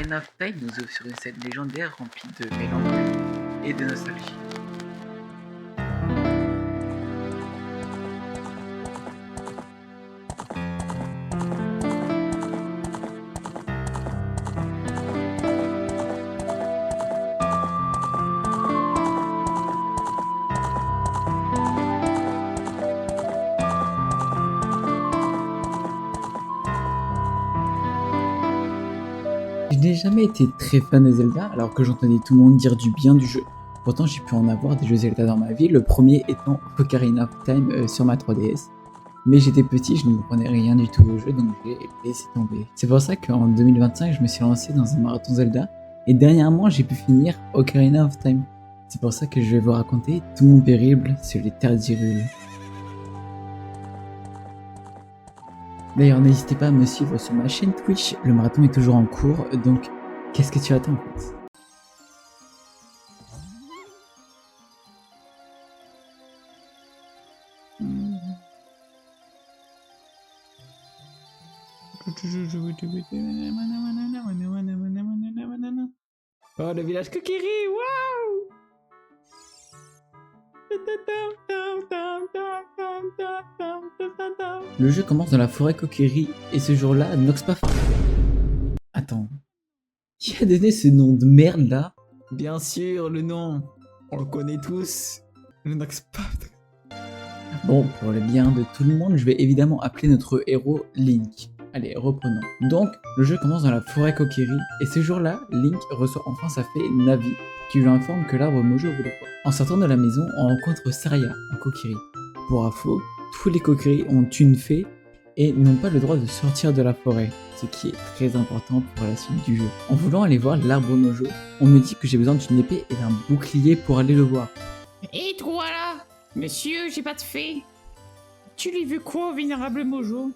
Ocarina of Time nous ouvre sur une scène légendaire remplie de mélancolie et de nostalgie. Je n'ai jamais été très fan de Zelda, alors que j'entendais tout le monde dire du bien du jeu. Pourtant, j'ai pu en avoir des jeux Zelda dans ma vie, le premier étant Ocarina of Time sur ma 3DS. Mais j'étais petit, je ne comprenais rien du tout au jeu, donc j'ai laissé tomber. C'est pour ça qu'en 2025, je me suis lancé dans un marathon Zelda, et dernièrement, j'ai pu finir Ocarina of Time. C'est pour ça que je vais vous raconter tout mon périple sur les terres d'Hyrule. D'ailleurs, n'hésitez pas à me suivre sur ma chaîne Twitch, le marathon est toujours en cours, donc qu'est-ce que tu attends en fait? Oh, le village Kokiri, waouh! Le jeu commence dans la forêt Kokiri, et ce jour-là, Noxpath... Attends... Qui a donné ce nom de merde là? Bien sûr, le nom, on le connaît tous, le Noxpath. Bon, pour le bien de tout le monde, je vais évidemment appeler notre héros Link. Allez, reprenons. Donc, le jeu commence dans la forêt Kokiri, et ce jour-là, Link reçoit enfin sa fée Navi, qui lui informe que l'arbre Mojo vous le voit. En sortant de la maison, on rencontre Saria, un Kokiri. Pour info, tous les Kokiri ont une fée, et n'ont pas le droit de sortir de la forêt, ce qui est très important pour la suite du jeu. En voulant aller voir l'arbre Mojo, on me dit que j'ai besoin d'une épée et d'un bouclier pour aller le voir. Et toi là, monsieur, j'ai pas de fée. Tu lui veux quoi, vénérable Mojo?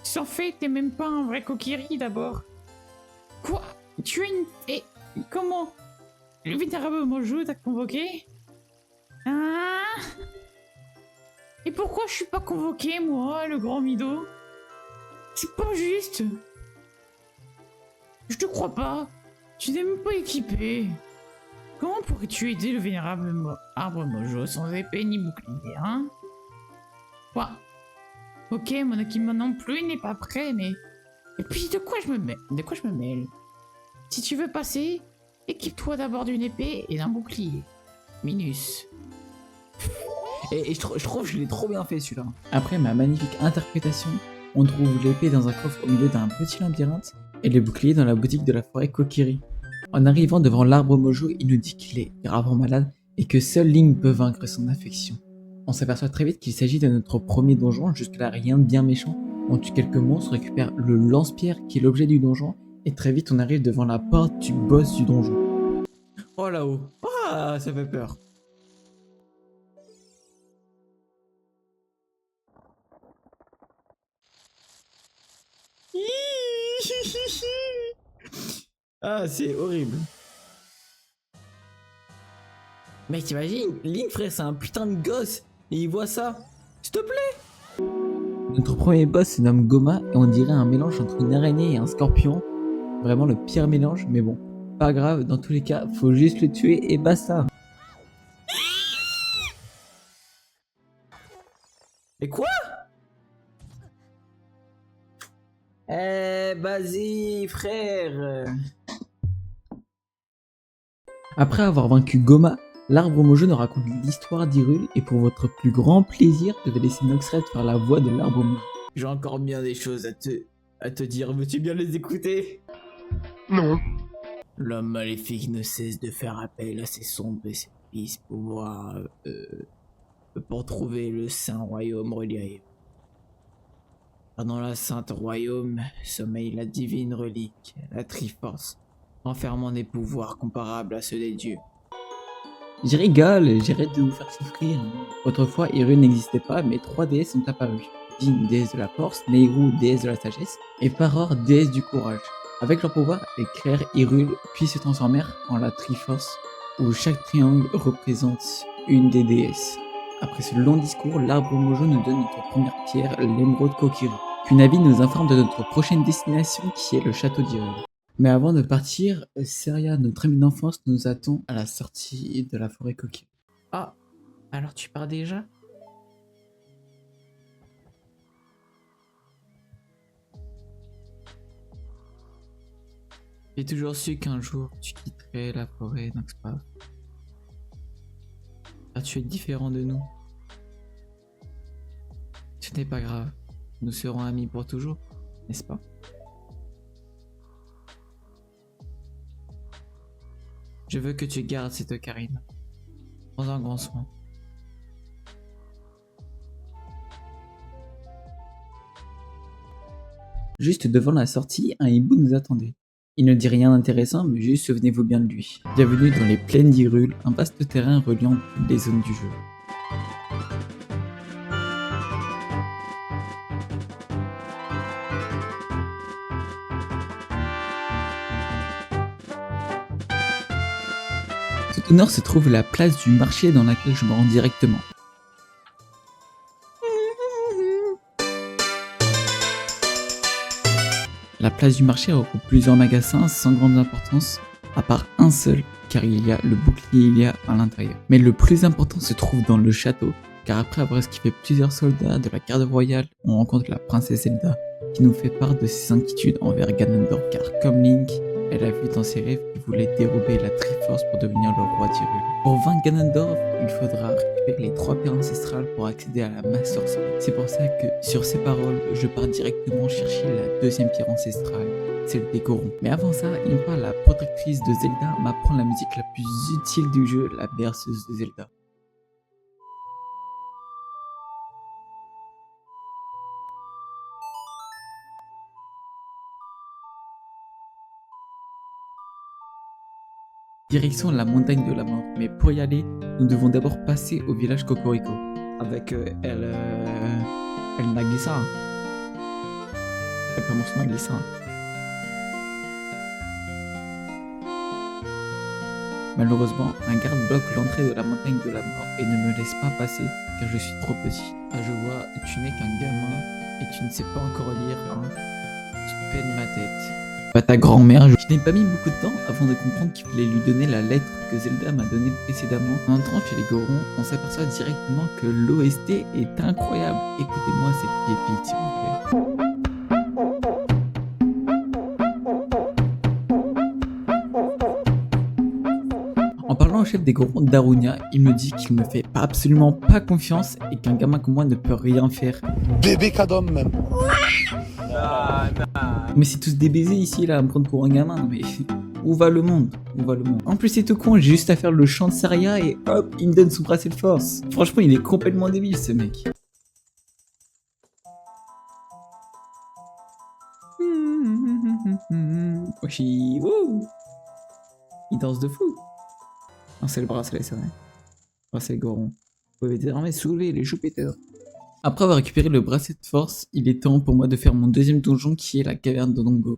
Sans fait, t'es même pas un vrai Kokiri d'abord. Quoi? Tu as une fée? Comment? Le vénérable Mojo t'a convoqué? Hein? Et pourquoi je suis pas convoqué, moi, le grand Mido? C'est pas juste. Je te crois pas. Tu n'es même pas équipé. Comment pourrais-tu aider le vénérable arbre Mojo sans épée ni bouclier, hein? Quoi? Ok, mon équipement non plus n'est pas prêt, mais... Et puis, de quoi je me mêle? Si tu veux passer, équipe-toi d'abord d'une épée et d'un bouclier. Minus. Et je trouve que je l'ai trop bien fait celui-là. Après ma magnifique interprétation, on trouve l'épée dans un coffre au milieu d'un petit labyrinthe et le bouclier dans la boutique de la forêt Kokiri. En arrivant devant l'arbre Mojo, il nous dit qu'il est gravement malade et que seul Link peut vaincre son affection. On s'aperçoit très vite qu'il s'agit de notre premier donjon, jusque-là rien de bien méchant. On tue quelques monstres, récupère le lance-pierre qui est l'objet du donjon et très vite on arrive devant la porte du boss du donjon. Oh là-haut, ah ça fait peur. Ah, c'est horrible. Mec, t'imagines, Link, frère, c'est un putain de gosse, et il voit ça. S'il te plaît. Notre premier boss se nomme Goma, et on dirait un mélange entre une araignée et un scorpion. Vraiment le pire mélange, mais bon, pas grave, dans tous les cas, faut juste le tuer et basta. Et quoi? Vas-y, frère. Après avoir vaincu Goma, l'arbre Mojo nous raconte l'histoire d'Hyrule et pour votre plus grand plaisir, je vais laisser Noxred faire la voix de l'arbre Mojo. J'ai encore bien des choses à te dire, veux-tu bien les écouter? Non. L'homme maléfique ne cesse de faire appel à ses sombres précipices pour trouver le saint royaume relié. Dans la sainte royaume sommeille la divine relique, la Triforce, enfermant des pouvoirs comparables à ceux des dieux. Je rigole, j'arrête de vous faire souffrir. Autrefois, Hyrule n'existait pas, mais 3 déesses sont apparues. Din, déesse de la force, Nehru, déesse de la sagesse, et Paror, déesse du courage. Avec leur pouvoir, les créèrent Hyrule, puis se transformèrent en la Triforce, où chaque triangle représente une des déesses. Après ce long discours, l'arbre Mojo nous donne notre première pierre, l'émeraude Kokiri. Puis Navi nous informe de notre prochaine destination qui est le château d'Hyrule. Mais avant de partir, Seria, notre amie d'enfance, nous attend à la sortie de la forêt coquille. Ah, alors tu pars déjà? J'ai toujours su qu'un jour tu quitterais la forêt Noxpath. Car tu es différent de nous. Ce n'est pas grave, nous serons amis pour toujours, n'est-ce pas? Je veux que tu gardes cette ocarine. Prends un grand soin. Juste devant la sortie, un hibou nous attendait. Il ne dit rien d'intéressant, mais juste souvenez-vous bien de lui. Bienvenue dans les plaines d'Hyrule, un vaste terrain reliant toutes les zones du jeu. Tout au nord se trouve la place du marché dans laquelle je me rends directement. La place du marché regroupe plusieurs magasins sans grande importance, à part un seul, car il y a le bouclier Ilia à l'intérieur. Mais le plus important se trouve dans le château, car après avoir esquivé plusieurs soldats de la garde royale, on rencontre la princesse Zelda, qui nous fait part de ses inquiétudes envers Ganondorf, car comme Link, elle a vu dans ses rêves qu'il voulait dérober la Triforce pour devenir le roi d'Hyrule. Pour vaincre Ganondorf, il faudra récupérer les 3 pierres ancestrales pour accéder à la masse sorcière. C'est pour ça que, sur ces paroles, je pars directement chercher la 2e pierre ancestrale, celle des Gorons. Mais avant ça, une fois la protectrice de Zelda m'apprend la musique la plus utile du jeu, la berceuse de Zelda. Direction la montagne de la mort, mais pour y aller, nous devons d'abord passer au village Cocorico. Avec El Nagisa. Elle prononce Nagisa. Malheureusement, un garde bloque l'entrée de la montagne de la mort et ne me laisse pas passer car je suis trop petit. Ah, je vois, tu n'es qu'un gamin et tu ne sais pas encore lire, hein. Tu te peines ma tête. Bah, ta grand-mère, je n'ai pas mis beaucoup de temps avant de comprendre qu'il fallait lui donner la lettre que Zelda m'a donnée précédemment. En entrant chez les Gorons, on s'aperçoit directement que l'OST est incroyable. Écoutez-moi cette pépite, s'il vous plaît. En parlant au chef des Gorons, Darunia, il me dit qu'il me fait absolument pas confiance et qu'un gamin comme moi ne peut rien faire. Bébé cadom même. Mais c'est tous des baisers ici là à me prendre pour un gamin, non mais où va le monde? Où va le monde? En plus c'est tout con, j'ai juste à faire le chant de Saria et hop, il me donne son bracelet de force. Franchement il est complètement débile ce mec. Weshi, wouh. Il danse de fou. Non c'est le bracelet, c'est vrai. Bracelet Goron. Vous pouvez désormais soulever les choupeteurs. Après avoir récupéré le bracelet de force, il est temps pour moi de faire mon 2e donjon qui est la caverne de Dongo.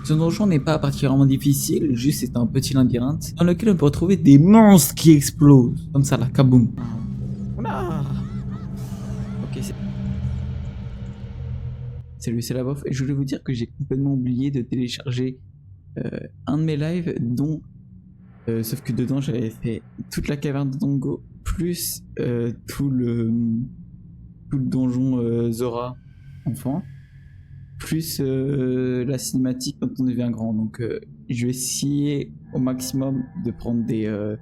Ce donjon n'est pas particulièrement difficile, juste c'est un petit labyrinthe dans lequel on peut retrouver des monstres qui explosent. Comme ça là, kaboum. Ok, salut, c'est la bof. Et je voulais vous dire que j'ai complètement oublié de télécharger un de mes lives dont sauf que dedans j'avais fait toute la caverne de Dongo plus tout le donjon Zora enfant plus la cinématique quand on devient grand, donc je vais essayer au maximum de prendre des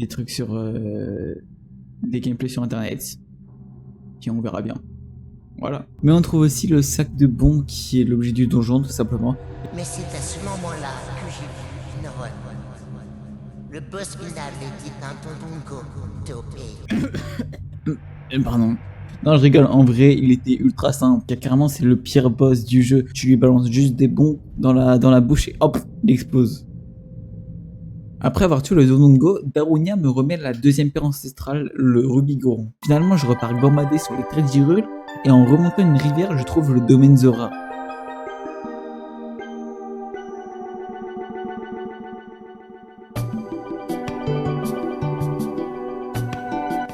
trucs sur des gameplays sur internet puis on verra bien. Voilà. Mais on trouve aussi le sac de bons qui est l'objet du donjon tout simplement. Mais c'est à ce moment-là que j'ai vu Noron. Le boss final était un tontongo topé. Pardon. Non, je rigole, en vrai, il était ultra simple. Car carrément, c'est le pire boss du jeu. Tu lui balances juste des bons dans la bouche et hop, il explose. Après avoir tué le Dodongo, Darunia me remet la 2e pierre ancestrale, le Rubis Goron. Finalement, je repars gambadé sur les traits d'Hyrule et en remontant une rivière, je trouve le domaine Zora.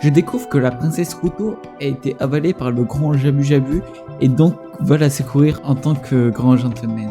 Je découvre que la princesse Ruto a été avalée par le grand Jabu Jabu et donc va la secourir en tant que grand gentleman.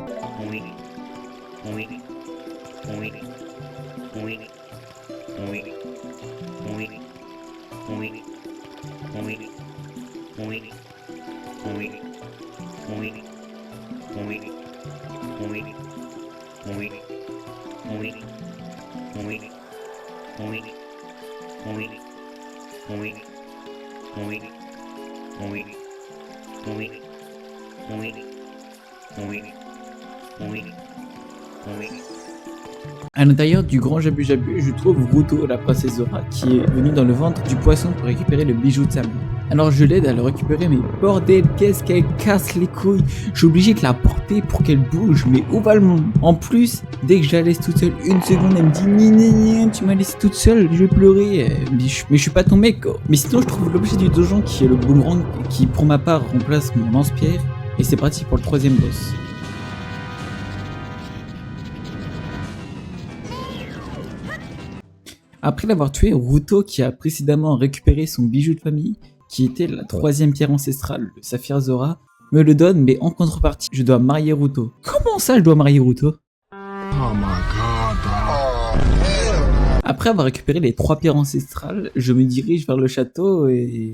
À l'intérieur du grand Jabu Jabu, je trouve Ruto, la princesse Zora, qui est venue dans le ventre du poisson pour récupérer le bijou de sa mère. Alors je l'aide à le récupérer, mais bordel, qu'est-ce qu'elle casse les couilles. Je suis obligé de la porter pour qu'elle bouge, mais où va le monde? En plus, dès que je la laisse toute seule, une seconde, elle me dit ni, tu m'as laissé toute seule, je vais pleurer. Mais je suis pas ton mec. Mais sinon, je trouve l'objet du donjon qui est le boomerang, qui pour ma part remplace mon lance-pierre, et c'est parti pour le troisième boss. Après l'avoir tué, Ruto, qui a précédemment récupéré son bijou de famille, qui était la troisième pierre ancestrale, le saphir Zora, me le donne, mais en contrepartie, je dois marier Ruto. Comment ça, je dois marier Ruto? Après avoir récupéré les 3 pierres ancestrales, je me dirige vers le château et...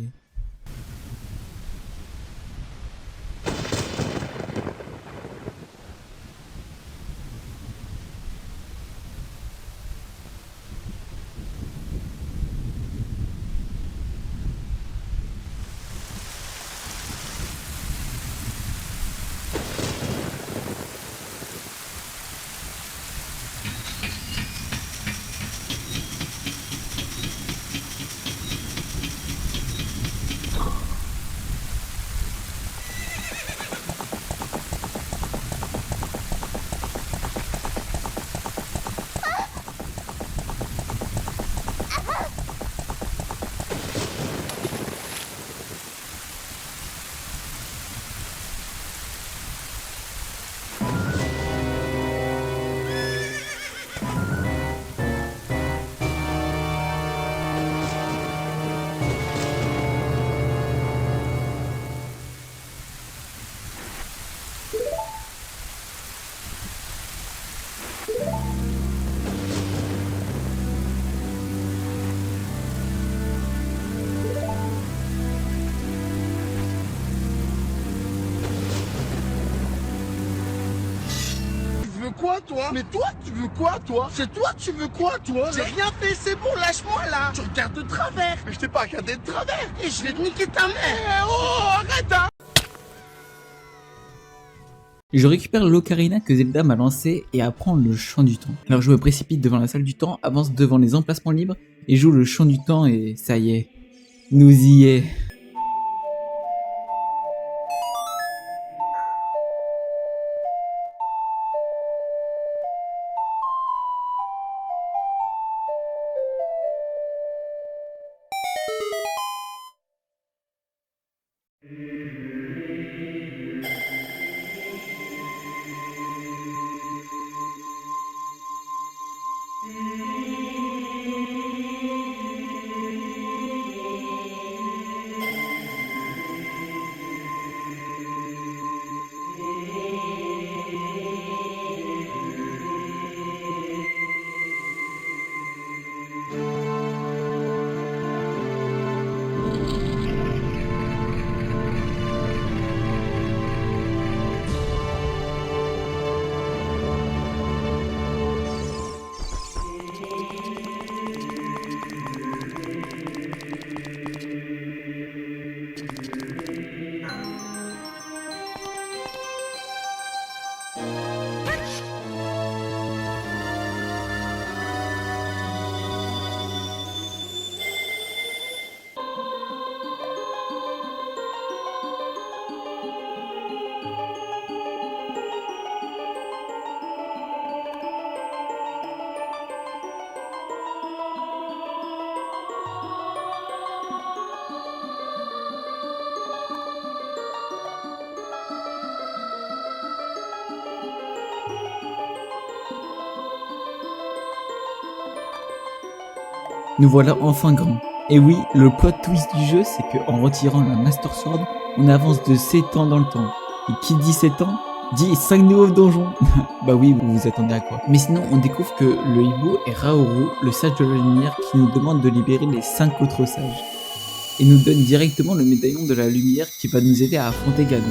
Quoi toi? Mais toi tu veux quoi toi? C'est toi tu veux quoi toi? J'ai rien fait, c'est bon, lâche-moi là. Tu regardes de travers. Mais je t'ai pas regardé de travers. Et je vais te niquer ta mère. Oh arrête hein. Je récupère l'ocarina que Zelda m'a lancé et apprends le chant du temps. Alors je me précipite devant la salle du temps, avance devant les emplacements libres et joue le chant du temps et ça y est, nous y est. Nous voilà enfin grands, Et oui, le plot twist du jeu, c'est qu'en retirant la Master Sword, on avance de 7 ans dans le temps. Et qui dit 7 ans, dit 5 nouveaux donjons. Bah oui, vous vous attendez à quoi? Mais sinon, on découvre que le hibou est Raoru, le sage de la lumière, qui nous demande de libérer les 5 autres sages. Et nous donne directement le médaillon de la lumière qui va nous aider à affronter Ganon.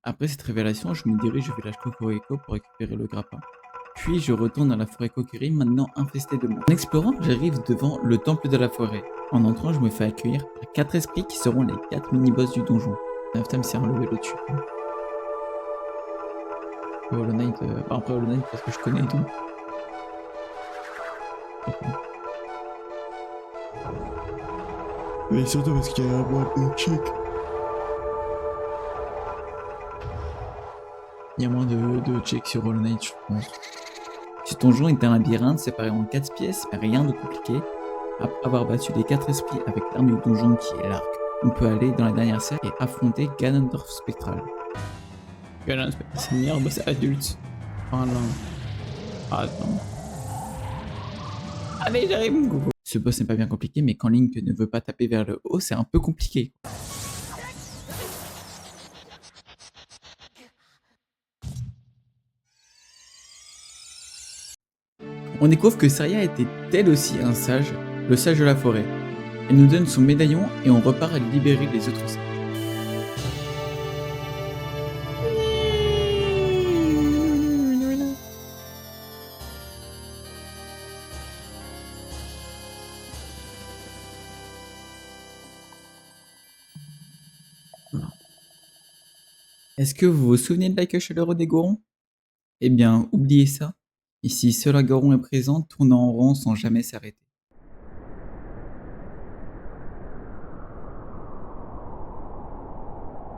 Après cette révélation, je me dirige vers la Cocorico pour récupérer le grappin. Puis je retourne dans la forêt Kokiri, maintenant infestée de monstres. En explorant, j'arrive devant le temple de la forêt. En entrant, je me fais accueillir par 4 esprits qui seront les 4 mini-boss du donjon. Naftam s'est relevé le dessus. Hollow Knight, après Hollow Knight parce que je connais et tout. Mais surtout parce qu'il y a un boîte de check. Il y a moins de check sur Hollow Knight, je pense. Ce donjon est un labyrinthe séparé en 4 pièces, mais rien de compliqué. Après avoir battu les 4 esprits avec l'arme du donjon qui est l'arc, on peut aller dans la dernière salle et affronter Ganondorf Spectral. Ganondorf Spectral, c'est le meilleur boss adulte. Oh non. Attends. Allez, j'arrive mon coucou. Ce boss n'est pas bien compliqué, mais quand Link ne veut pas taper vers le haut, c'est un peu compliqué. On découvre que Saria était elle aussi un sage, le sage de la forêt. Elle nous donne son médaillon et on repart à libérer les autres sages. Est-ce que vous vous souvenez de l'accueil chaleureux des Gorons? Eh bien, oubliez ça. Ici, seul un Goron est présent, tournant en rond sans jamais s'arrêter.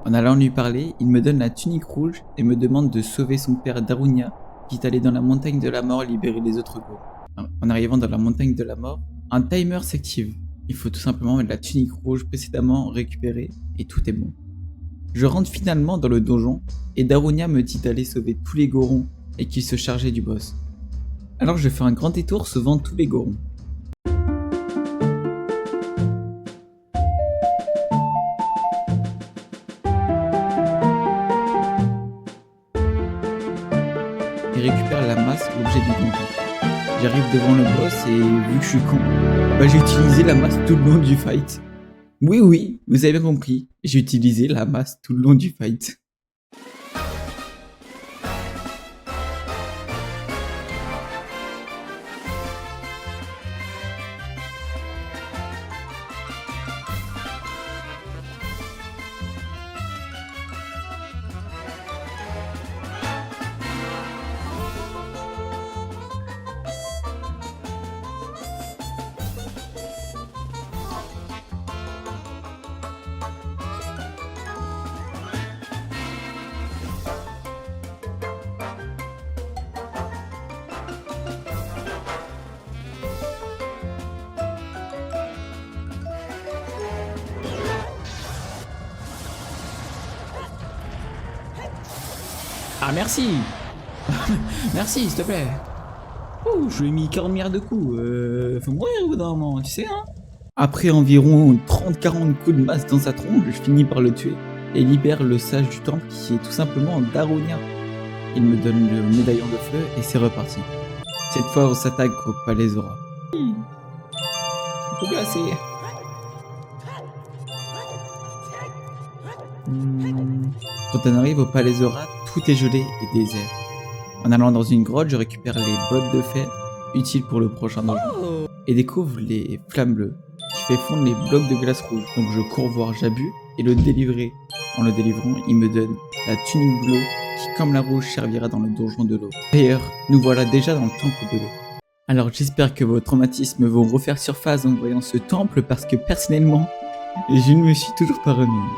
En allant lui parler, il me donne la tunique rouge et me demande de sauver son père Darunia, qui est allé dans la montagne de la mort libérer les autres Gorons. En arrivant dans la montagne de la mort, un timer s'active. Il faut tout simplement mettre la tunique rouge précédemment récupérée et tout est bon. Je rentre finalement dans le donjon et Darunia me dit d'aller sauver tous les Gorons et qu'il se chargeait du boss. Alors je fais un grand détour sauvant tous les Gorons. Et récupère la masse, l'objet du donjon. J'arrive devant le boss et vu que je suis con, j'ai utilisé la masse tout le long du fight. Oui, vous avez bien compris, j'ai utilisé la masse tout le long du fight. Ah merci. Merci, s'il te plaît. Ouh, je lui ai mis 40 milliards de coups. Faut mourir au bout d'un moment, tu sais, hein. Après environ 30-40 coups de masse dans sa trompe, je finis par le tuer et libère le sage du temple qui est tout simplement Darunia. Il me donne le médaillon de feu et c'est reparti. Cette fois on s'attaque au palais Zora. Faut glacer. Quand on arrive au palais Zora, tout est gelé et désert. En allant dans une grotte, je récupère les bottes de fer, utiles pour le prochain donjon, et découvre les flammes bleues, qui fait fondre les blocs de glace rouge. Donc je cours voir Jabu et le délivrer. En le délivrant, il me donne la tunique bleue, qui comme la rouge servira dans le donjon de l'eau. D'ailleurs, nous voilà déjà dans le temple de l'eau. Alors j'espère que vos traumatismes vont refaire surface en voyant ce temple, parce que personnellement, je ne me suis toujours pas remis.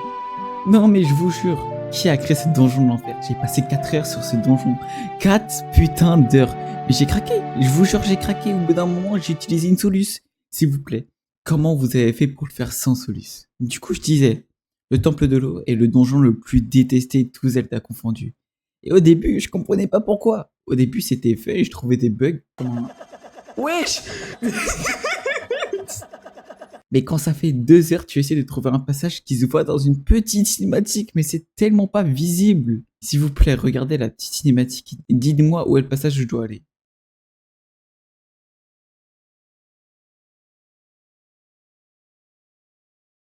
Non mais je vous jure, Qui a créé ce donjon de l'enfer? J'ai passé 4 heures sur ce donjon. 4 putains d'heures. Mais j'ai craqué. Je vous jure, j'ai craqué. Au bout d'un moment, j'ai utilisé une soluce. S'il vous plaît, comment vous avez fait pour le faire sans soluce? Du coup, je disais, le temple de l'eau est le donjon le plus détesté, tous Zelda confondus. Et au début, je comprenais pas pourquoi. Au début, c'était fait et je trouvais des bugs. Wesh! Mais quand ça fait 2 heures, tu essaies de trouver un passage qui se voit dans une petite cinématique, mais c'est tellement pas visible. S'il vous plaît, regardez la petite cinématique et dites-moi où est le passage où je dois aller.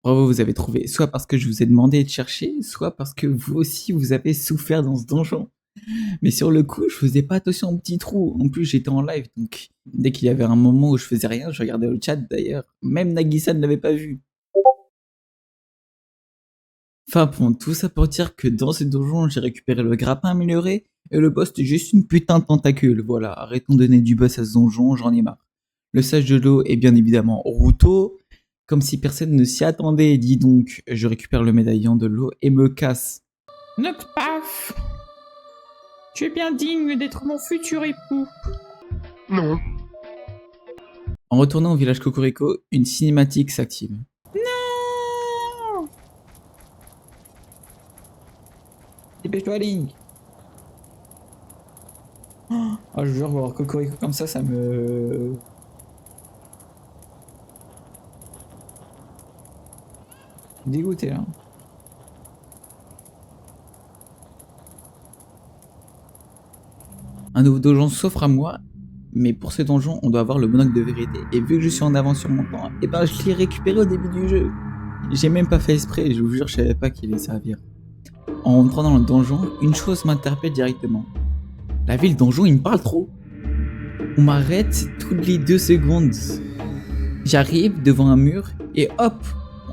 Bravo, vous avez trouvé, soit parce que je vous ai demandé de chercher, soit parce que vous aussi vous avez souffert dans ce donjon. Mais sur le coup, je faisais pas attention aux petits trous. En plus, j'étais en live, donc dès qu'il y avait un moment où je faisais rien, je regardais le chat d'ailleurs. Même Nagisa ne l'avait pas vu. Enfin bon, tout ça pour dire que dans ce donjon, j'ai récupéré le grappin amélioré et le boss est juste une putain de tentacule. Voilà, arrêtons de donner du boss à ce donjon, j'en ai marre. Le sage de l'eau est bien évidemment Ruto. Comme si personne ne s'y attendait, dis donc, je récupère le médaillon de l'eau et me casse. Noctaf, tu es bien digne d'être mon futur époux. Non. En retournant au village Cocorico, une cinématique s'active. Non. Dépêche-toi, Link. Oh, je jure, voir Cocorico comme ça me... dégoûté là. Un nouveau donjon s'offre à moi, mais pour ce donjon, on doit avoir le monocle de vérité. Et vu que je suis en avance sur mon temps, et ben je l'ai récupéré au début du jeu. J'ai même pas fait exprès, je vous jure, je savais pas qu'il allait servir. En rentrant dans le donjon, une chose m'interpelle directement. La ville donjon, il me parle trop. On m'arrête toutes les 2 secondes. J'arrive devant un mur et hop,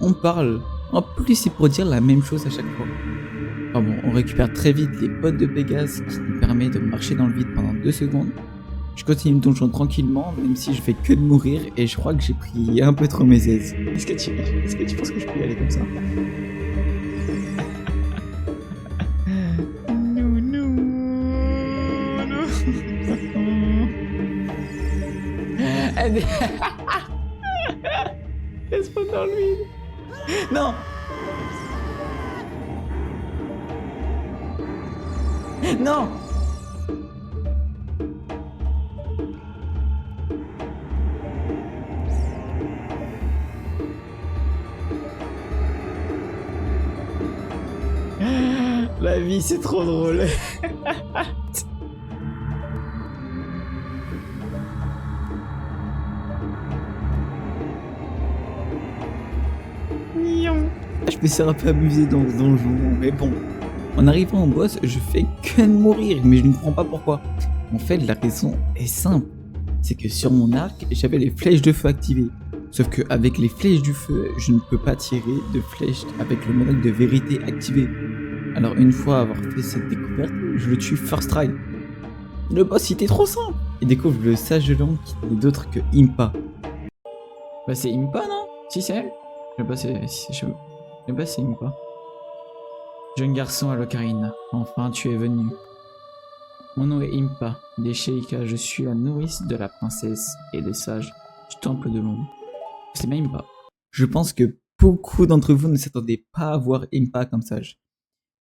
on parle. En plus, c'est pour dire la même chose à chaque fois. Enfin bon, on récupère très vite les bottes de Pégase qui nous permet de marcher dans le vide pendant 2 secondes. Je continue le donjon tranquillement, même si je fais que de mourir et je crois que j'ai pris un peu trop mes aises. Est-ce que tu penses que je peux y aller comme ça? Elle se pose dans le vide. Non. Non. La vie, c'est trop drôle. Je me suis un peu amusé dans ce donjon, mais bon. En arrivant au boss, je fais que de mourir, mais je ne comprends pas pourquoi. En fait, la raison est simple. C'est que sur mon arc, j'avais les flèches de feu activées. Sauf qu'avec les flèches du feu, je ne peux pas tirer de flèches avec le monocle de vérité activé. Alors une fois avoir fait cette découverte, je le tue first try. Le boss, il était trop simple. Il découvre le sage de l'ombre qui n'est d'autre que Impa. Bah c'est Impa, non? Si c'est elle. Je sais pas c'est Impa. Jeune garçon à l'ocarina, enfin tu es venu. Mon nom est Impa, des Sheikah, je suis la nourrice de la princesse et des sages du temple de l'ombre. C'est même Impa. Je pense que beaucoup d'entre vous ne s'attendaient pas à voir Impa comme sage.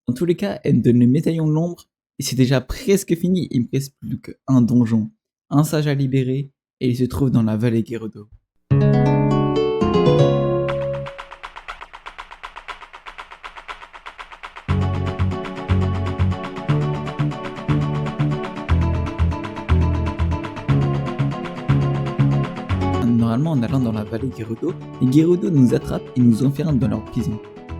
Dans tous les cas, elle me donne le médaillon de l'ombre et c'est déjà presque fini. Il me reste plus qu'un donjon, un sage à libérer et il se trouve dans la vallée Gerudo. Normalement, en allant dans la vallée Gerudo, les Gerudo nous attrapent et nous enferment dans leur prison.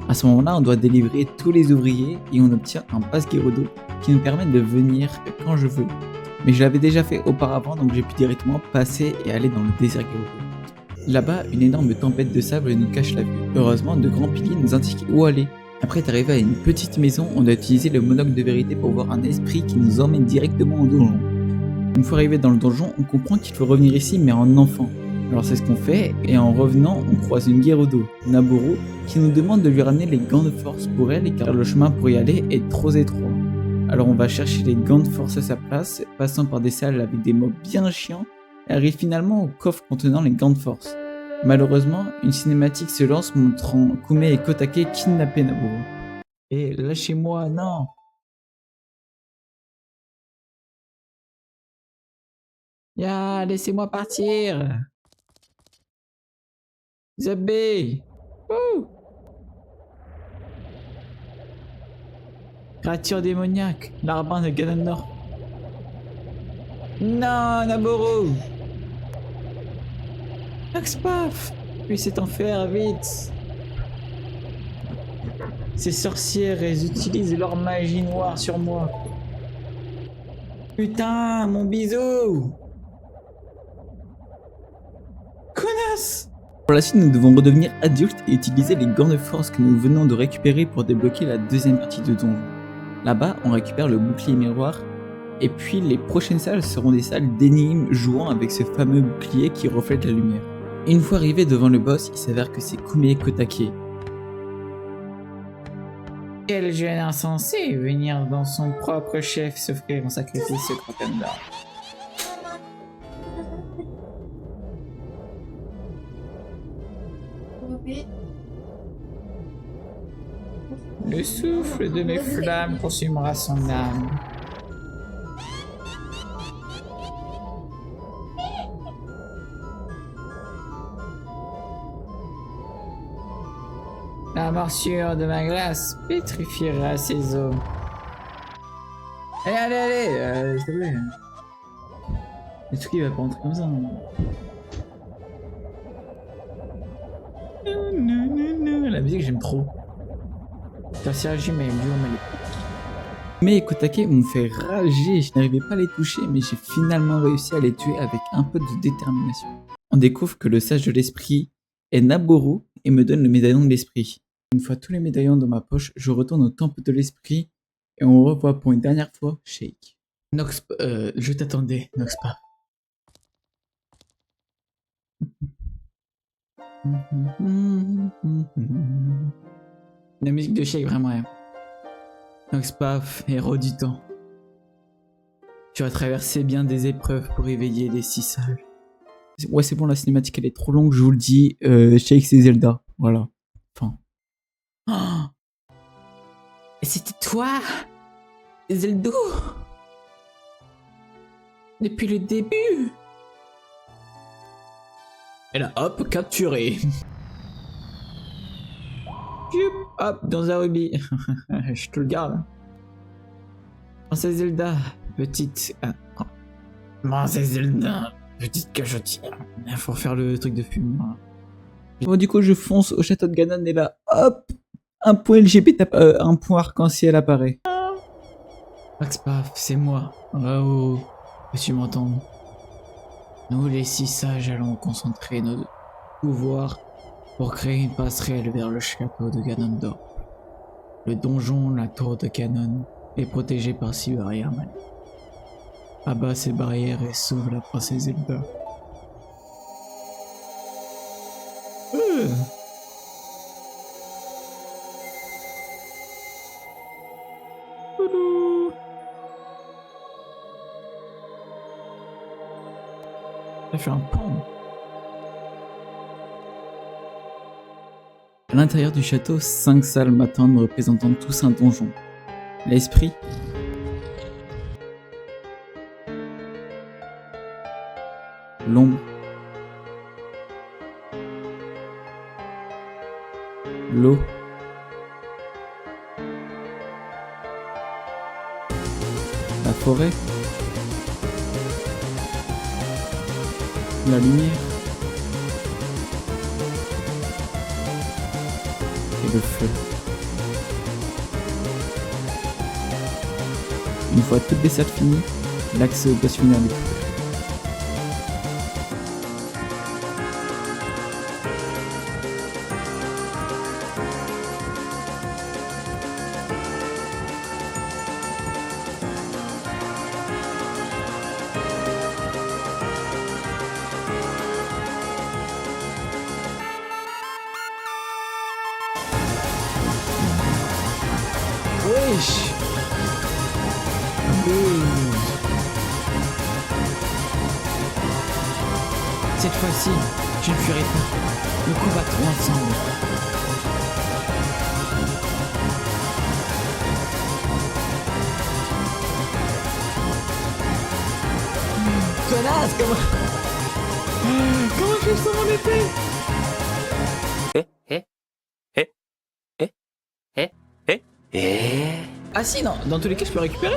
À ce moment-là, on doit délivrer tous les ouvriers et on obtient un pass Gerudo qui nous permet de venir quand je veux. Mais je l'avais déjà fait auparavant, donc j'ai pu directement passer et aller dans le désert Gerudo. Là-bas, une énorme tempête de sable nous cache la vue. Heureusement, de grands piliers nous indiquent où aller. Après être arrivé à une petite maison, on doit utiliser le monocle de vérité pour voir un esprit qui nous emmène directement au donjon. Une fois arrivé dans le donjon, on comprend qu'il faut revenir ici mais en enfant. Alors c'est ce qu'on fait, et en revenant, on croise une Gerudo, Naboru, qui nous demande de lui ramener les gants de force pour elle, car le chemin pour y aller est trop étroit. Alors on va chercher les gants de force à sa place, passant par des salles avec des mobs bien chiants, et arrive finalement au coffre contenant les gants de force. Malheureusement, une cinématique se lance montrant Kume et Kotake kidnapper Naboru. Et lâchez-moi, non! Ya, laissez-moi partir! Zabé! Ouh! Créature démoniaque, l'arbin de Ganondorf. Non, Naboru! Noxpaf! Puis cet enfer, vite! Ces sorcières, elles utilisent leur magie noire sur moi. Putain, mon bisou! Connasse! Pour la suite, nous devons redevenir adultes et utiliser les gants de force que nous venons de récupérer pour débloquer la deuxième partie de donjon. Là-bas, on récupère le bouclier miroir, et puis les prochaines salles seront des salles d'énigmes jouant avec ce fameux bouclier qui reflète la lumière. Une fois arrivé devant le boss, il s'avère que c'est Kume Kotake. Quel jeune insensé venir dans son propre chef s'offrir en sacrifice ce crocodile. Le souffle de mes flammes consumera son âme. La morsure de ma glace pétrifiera ses os. Allez, s'il te plaît. Le truc il va pas rentrer comme ça. Non. La musique j'aime trop. Sorcière mais Mais Kotake m'ont fait rager, je n'arrivais pas à les toucher, mais j'ai finalement réussi à les tuer avec un peu de détermination. On découvre que le sage de l'esprit est Naboru et me donne le médaillon de l'esprit. Une fois tous les médaillons dans ma poche, je retourne au temple de l'esprit et on revoit pour une dernière fois Shake. Je t'attendais, Noxpa. La musique de Shake, vraiment. Noxpaf, héros du temps. Tu as traversé bien des épreuves pour éveiller les six sages. Ouais, c'est bon, la cinématique elle est trop longue, je vous le dis. Shake, c'est Zelda. Voilà. Enfin. Oh, et c'était toi, Zelda? Depuis le début? Et là, hop, capturé. Hop, dans un rubis. Je te le garde. Princesse Zelda, petite... Princesse Zelda, petite cachotière. Il faut faire le truc de fumée. Bon, du coup, je fonce au château de Ganon et là, hop, un point LGBT, un point arc-en-ciel apparaît. Noxpaf, c'est moi. Oh, peux-tu m'entendre? Nous, les six sages, allons concentrer nos pouvoirs pour créer une passerelle vers le château de Ganondorf. Le donjon, la tour de Ganon, est protégé par 6 barrières magiques. Abat ces barrières et sauve la princesse Zelda. Ça fait un pont. À l'intérieur du château, 5 salles m'attendent représentant tous un donjon. L'esprit, l'ombre, l'eau, la forêt, la lumière et le feu. Une fois toutes les salles finies, l'accès au boss final est ouvert. Wesh. Cette fois-ci, je ne fuirai pas. Nous combattrons ensemble. Connasse, comment je sens mon épée? Ah si, non, dans tous les cas, je peux récupérer.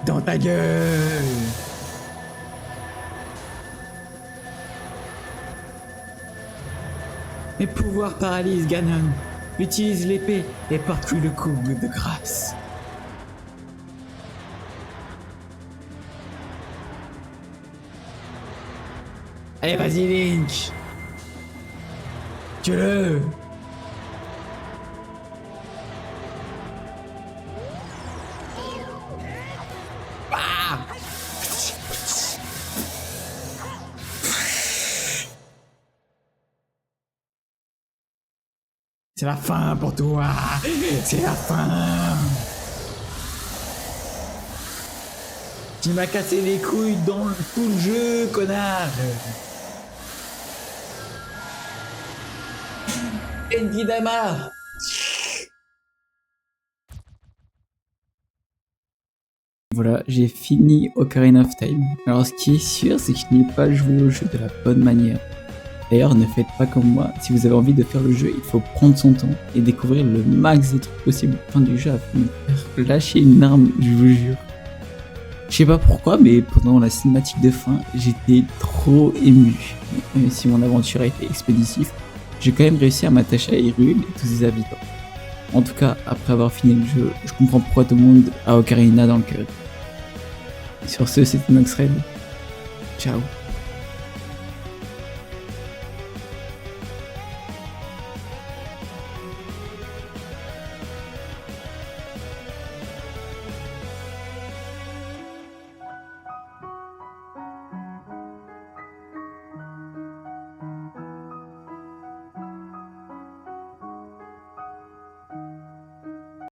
Dans ta gueule! Mes pouvoirs paralysent Ganon. Utilise l'épée et porte-lui le coup de grâce. Allez, vas-y, Link! Tue-le! C'est la fin pour toi. C'est la fin. Tu m'as cassé les couilles dans tout le jeu, connard. Enkidama. Voilà, j'ai fini Ocarina of Time. Alors ce qui est sûr, c'est que je n'ai pas joué au jeu de la bonne manière. D'ailleurs, ne faites pas comme moi, si vous avez envie de faire le jeu, il faut prendre son temps et découvrir le max des trucs possibles fin du jeu afin de faire lâcher une arme, je vous jure. Je sais pas pourquoi, mais pendant la cinématique de fin, j'étais trop ému. Même si mon aventure a été expéditive, j'ai quand même réussi à m'attacher à Hyrule et tous ses habitants. En tout cas, après avoir fini le jeu, je comprends pourquoi tout le monde a Ocarina dans le cœur. Sur ce, c'était Noxred. Ciao.